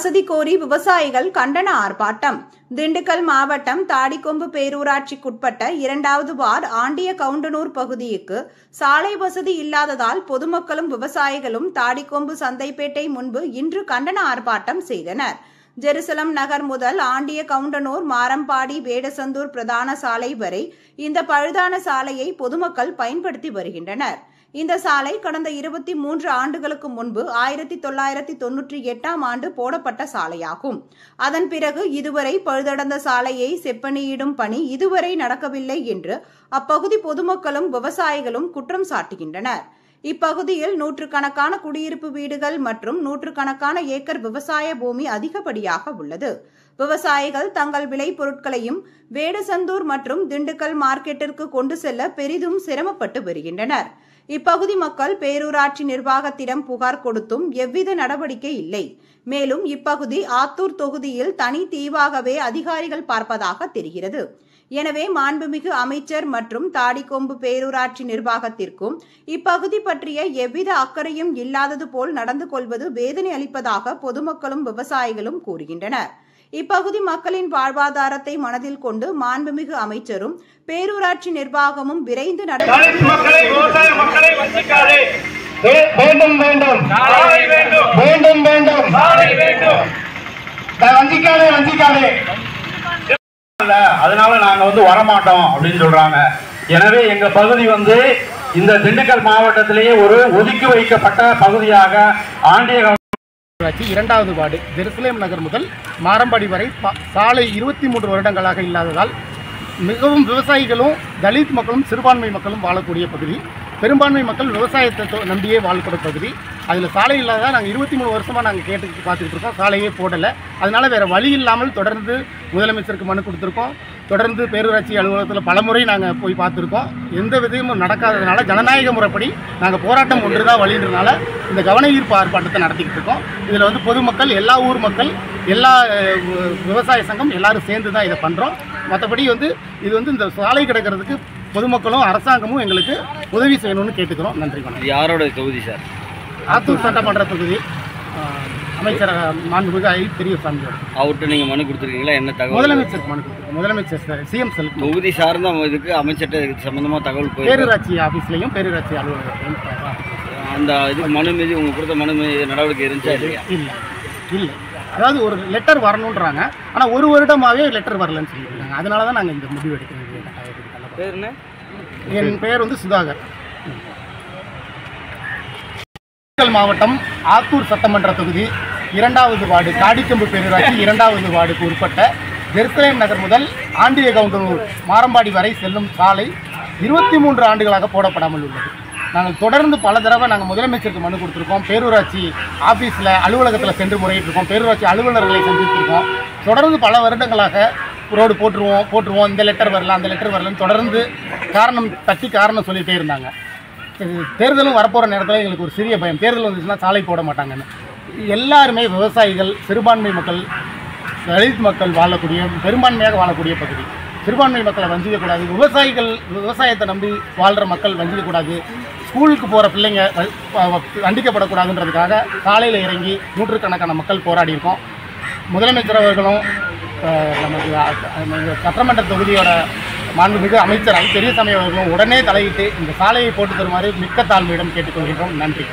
வசதி கோரி விவசாயிகள் கண்டன ஆர்ப்பாட்டம். திண்டுக்கல் மாவட்டம் தாடிக்கொம்பு பேரூராட்சிக்குட்பட்ட 2வது வார்டு ஆண்டிய கவுண்டனூர் பகுதிக்கு சாலை வசதி இல்லாததால் பொதுமக்களும் விவசாயிகளும் தாடிக்கொம்பு சந்தைப்பேட்டை முன்பு இன்று கண்டன ஆர்ப்பாட்டம் செய்தனர். ஜெருசலம் நகர் முதல் ஆண்டிய கவுண்டனூர், மாரம்பாடி, வேடசந்தூர் பிரதான சாலை வரை இந்த பழுதான சாலையை பொதுமக்கள் பயன்படுத்தி வருகின்றனர். இந்த சாலை கடந்த 23 ஆண்டுகளுக்கு முன்பு 1998ஆம் ஆண்டு போடப்பட்ட சாலையாகும். அதன் பிறகு இதுவரை பழுதடைந்த சாலையை செப்பனியிடும் பணி இதுவரை நடக்கவில்லை என்று அப்பகுதி பொதுமக்களும் விவசாயிகளும் குற்றம் சாட்டுகின்றனர். இப்பகுதியில் நூற்றுக்கணக்கான குடியிருப்பு வீடுகள் மற்றும் நூற்றுக்கணக்கான ஏக்கர் விவசாய பூமி அதிகப்படியாக உள்ளது. விவசாயிகள் தங்கள் விளை பொருட்களையும் வேடசந்தூர் மற்றும் திண்டுக்கல் மார்க்கெட்டிற்கு கொண்டு செல்ல பெரிதும் சிரமப்பட்டு வருகின்றனர். இப்பகுதி மக்கள் பேரூராட்சி நிர்வாகத்திடம் புகார் கொடுத்தும் எவ்வித நடவடிக்கை இல்லை. மேலும் இப்பகுதி ஆத்தூர் தொகுதியில் தனி தீவாகவே அதிகாரிகள் பார்ப்பதாக தெரிகிறது. எனவே மாண்புமிகு அமைச்சர் மற்றும் தாடிக்கொம்பு பேரூராட்சி நிர்வாகத்திற்கும் இப்பகுதி பற்றிய எவ்வித அக்கறையும் இல்லாதது போல் நடந்து கொள்வது வேதனை அளிப்பதாக பொதுமக்களும் விவசாயிகளும் கூறுகின்றனர். இப்பகுதி மக்களின் வாழ்வாதாரத்தை மனதில் கொண்டு மாண்புமிகு அமைச்சரும் பேரூராட்சி நிர்வாகமும் விரைந்து அதனால நாங்க வரமாட்டோம் அப்படின்னு சொல்றாங்க. எனவே எங்க பகுதி இந்த திண்டுக்கல் மாவட்டத்திலேயே ஒரு ஒதுக்கி வைக்கப்பட்ட பகுதியாக ஆண்டிய 2வது வார்டு ஜெருசலேம் நகர் முதல் மாரம்பாடி வரை சாலை 23 வருடங்களாக இல்லாததால் மிகவும் விவசாயிகளும் தலித் மக்களும் சிறுபான்மை மக்களும் வாழக்கூடிய பகுதி. பெரும்பான்மை மக்கள் விவசாயத்தை நம்பியே வாழக்கூடிய பகுதி. அதில் சாலை இல்லாததால் நாங்கள் 23 வருஷமாக நாங்கள் கேட்டு பார்த்துக்கிட்டு இருக்கோம். சாலையே போடலை. அதனால் வேறு வழி இல்லாமல் தொடர்ந்து முதலமைச்சருக்கு மனு கொடுத்துருக்கோம். தொடர்ந்து பேரூராட்சி அலுவலகத்தில் பலமுறை நாங்கள் போய் பார்த்துருக்கோம். எந்த விதமும் நடக்காததுனால ஜனநாயக முறைப்படி நாங்கள் போராட்டம் ஒன்று தான் வழின்றதுனால இந்த கவன ஈர்ப்பு ஆர்ப்பாட்டத்தை நடத்திக்கிட்டு இருக்கோம். இதில் பொதுமக்கள், எல்லா ஊர் மக்கள், எல்லா விவசாய சங்கம் எல்லாரும் சேர்ந்து தான் இதை பண்ணுறோம். மற்றபடி இது இந்த சாலை கிடக்கிறதுக்கு பொதுமக்களும் அரசாங்கமும் எங்களுக்கு உதவி செய்யணும்னு கேட்டுக்கிறோம். நன்றி. வணக்கம். யாரோட தொகுதி சார்? ஆத்தூர் சட்டமன்ற தொகுதி அமைச்சர் மாண்புமிகு பெரியசாமி அவர்கிட்ட நீங்கள் மனு கொடுத்துருக்கீங்களா? என்ன தகவல்? முதலமைச்சருக்கு மனு கொடுத்துருக்கோம். முதலமைச்சர் சிஎம் செல் தொகுதி சார்ந்த இதுக்கு அமைச்சர்கிட்ட சம்பந்தமாக தகவல் பேரூராட்சி ஆஃபீஸ்லையும் பேரூராட்சி அலுவலகத்தையும் அந்த இதுக்கு மனு மீது உங்கள் கொடுத்த மனு மீது நடவடிக்கை இருந்துச்சா? இல்லை. அதாவது ஒரு லெட்டர் வரணுன்றாங்க. ஆனால் ஒரு வருடமாகவே லெட்டர் வரலன்னு சொல்லியிருக்காங்க. அதனால தான் நாங்கள் இந்த முடிவு எடுக்க வேண்டிய பேர் என்ன? என் பெயர் சுதாகர். மாவட்டம் ஆத்தூர் சட்டமன்ற தொகுதி 2வது வார்டு தாடிக்கொம்பு பேரூராட்சி 2வது வார்டுக்கு உட்பட்ட ஜெருசலேம் நகர் முதல் ஆண்டிய கவுண்டனூர், மாரம்பாடி வரை செல்லும் சாலை 23 ஆண்டுகளாக போடப்படாமல் உள்ளது. நாங்கள் தொடர்ந்து பல தடவை முதலமைச்சருக்கு மனு கொடுத்துருக்கோம். பேரூராட்சி ஆஃபீஸில் அலுவலகத்தில் சென்று முறையிட்டிருக்கோம். பேரூராட்சி அலுவலர்களை சந்தித்திருக்கோம். தொடர்ந்து பல வருடங்களாக ரோடு போட்டுருவோம், இந்த லெட்டர் வரல, அந்த லெட்டர் வரலன்னு தொடர்ந்து காரணம் சொல்லிகிட்டே இருந்தாங்க. தேர்தலும் வரப்போகிற நேரத்தில் எங்களுக்கு ஒரு சிறிய பயம், தேர்தல் வந்துச்சுன்னா சாலை போட மாட்டாங்கன்னு. எல்லாருமே விவசாயிகள், சிறுபான்மை மக்கள், தலித் மக்கள் வாழக்கூடிய, பெரும்பான்மையாக வாழக்கூடிய பகுதி. சிறுபான்மை மக்களை வஞ்சிக்கக்கூடாது. விவசாயத்தை நம்பி வாழ்கிற மக்கள் வஞ்சிக்கக்கூடாது. ஸ்கூலுக்கு போகிற பிள்ளைங்க தண்டிக்கப்படக்கூடாதுன்றதுக்காக சாலையில் இறங்கி நூற்றுக்கணக்கான மக்கள் போராடி இருக்கோம். முதலமைச்சர் அவர்களும் நமக்கு சட்டமன்ற தொகுதியோட மாண்புமிகு அமைச்சர் பெரியசாமி அவர்களும் உடனே தலையிட்டு இந்த சாலையை போட்டு தருமாறு மிக்க தாழ்மையிடம் கேட்டுக்கொள்கின்றோம். நன்றி.